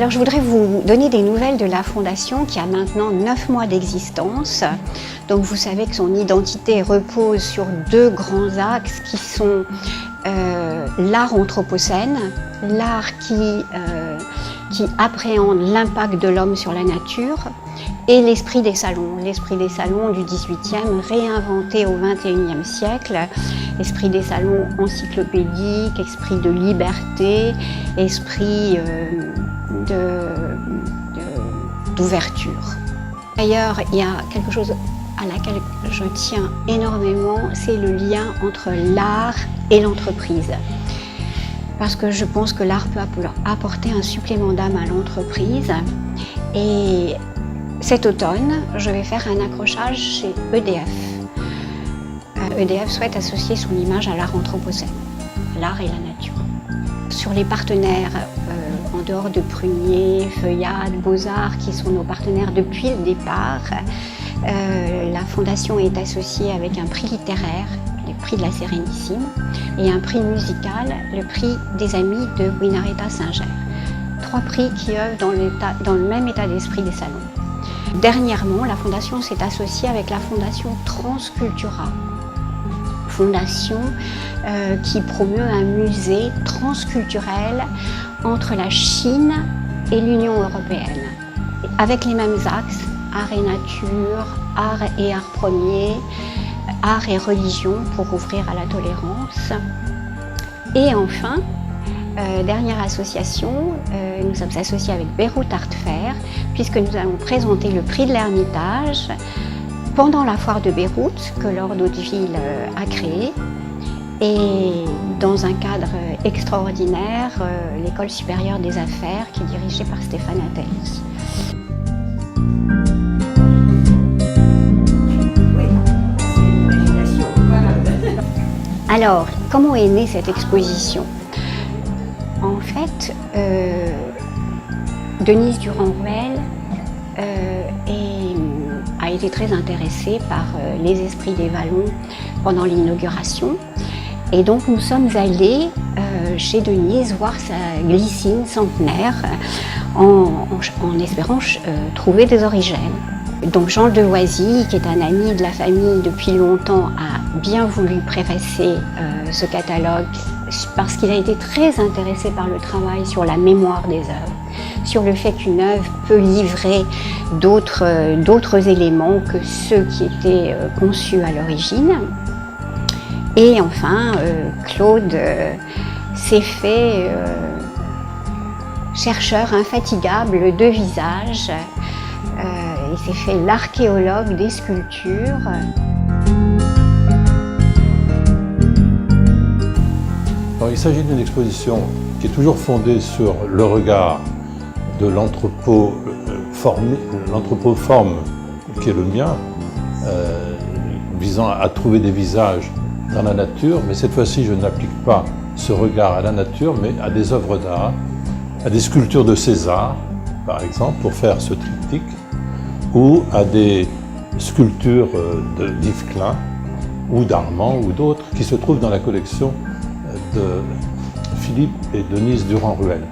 Alors je voudrais vous donner des nouvelles de la Fondation qui a maintenant 9 mois d'existence. Donc vous savez que son identité repose sur 2 grands axes qui sont l'art anthropocène, l'art qui appréhende l'impact de l'homme sur la nature, et l'esprit des salons du XVIIIe, réinventé au XXIe siècle, esprit des salons encyclopédique, esprit de liberté, esprit d'ouverture. D'ailleurs, il y a quelque chose à laquelle je tiens énormément, c'est le lien entre l'art et l'entreprise. Parce que je pense que l'art peut apporter un supplément d'âme à l'entreprise. Et cet automne, je vais faire un accrochage chez EDF. EDF souhaite associer son image à l'art anthropocène, l'art et la nature. Sur les partenaires, en dehors de Prunier, Feuillade, Beaux-Arts, qui sont nos partenaires depuis le départ, la Fondation est associée avec un prix littéraire, le prix de la Sérénissime, et un prix musical, le prix des Amis de Guinaretta Singer. 3 prix qui œuvrent dans le même état d'esprit des salons. Dernièrement, la Fondation s'est associée avec la Fondation Transcultura, fondation qui promeut un musée transculturel entre la Chine et l'Union européenne, avec les mêmes axes, art et nature, art et art premier, art et religion pour ouvrir à la tolérance. Et enfin, dernière association, nous sommes associés avec Beyrouth Art Fair, puisque nous allons présenter le prix de l'Ermitage pendant la foire de Beyrouth que Lord Hauteville a créée, et dans un cadre extraordinaire, l'École supérieure des affaires qui est dirigée par Stéphane Attali. Alors, comment est née cette exposition? En fait, Denise Durand-Ruel a été très intéressée par les esprits des Vallons pendant l'inauguration. Et donc nous sommes allés chez Denise voir sa glycine centenaire en espérant trouver des origines. Donc Jean Deloisy, qui est un ami de la famille depuis longtemps, a bien voulu préfacer ce catalogue parce qu'il a été très intéressé par le travail sur la mémoire des œuvres, sur le fait qu'une œuvre peut livrer d'autres éléments que ceux qui étaient conçus à l'origine. Et enfin, Claude s'est fait chercheur infatigable de visage. Il s'est fait l'archéologue des sculptures. Alors, il s'agit d'une exposition qui est toujours fondée sur le regard de l'anthropoforme qui est le mien, visant à trouver des visages dans la nature, mais cette fois-ci je n'applique pas ce regard à la nature, mais à des œuvres d'art, à des sculptures de César, par exemple, pour faire ce triptyque, ou à des sculptures d'Yves Klein, ou d'Armand, ou d'autres, qui se trouvent dans la collection de Philippe et Denise Durand-Ruel.